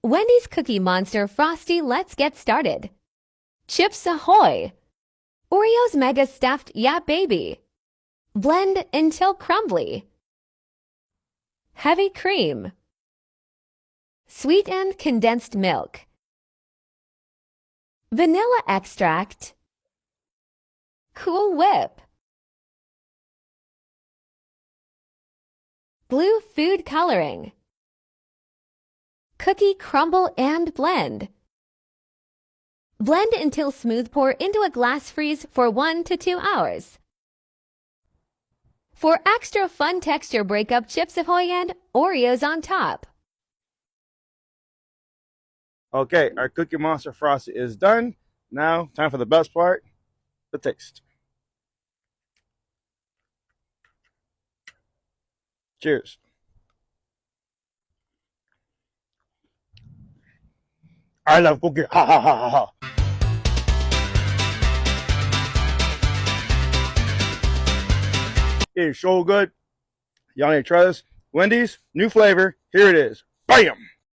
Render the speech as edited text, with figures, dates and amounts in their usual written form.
Wendy's Cookie Monster Frosty, let's get started. Chips Ahoy! Oreos Mega Stuffed Yeah Baby. Blend until crumbly. Heavy cream. Sweetened condensed milk. Vanilla extract. Cool Whip. Blue food coloring. Cookie crumble and blend. Blend until smooth. Pour into a glass. Freeze for 1 to 2 hours. For extra fun texture, break up Chips Ahoy and Oreos on top. Okay, our Cookie Monster Frosty is done. Now, time for the best part, the taste. Cheers. I love cookie. Ha ha ha ha ha. It is so good. Y'all need to try this. Wendy's, new flavor. Here it is. Bam!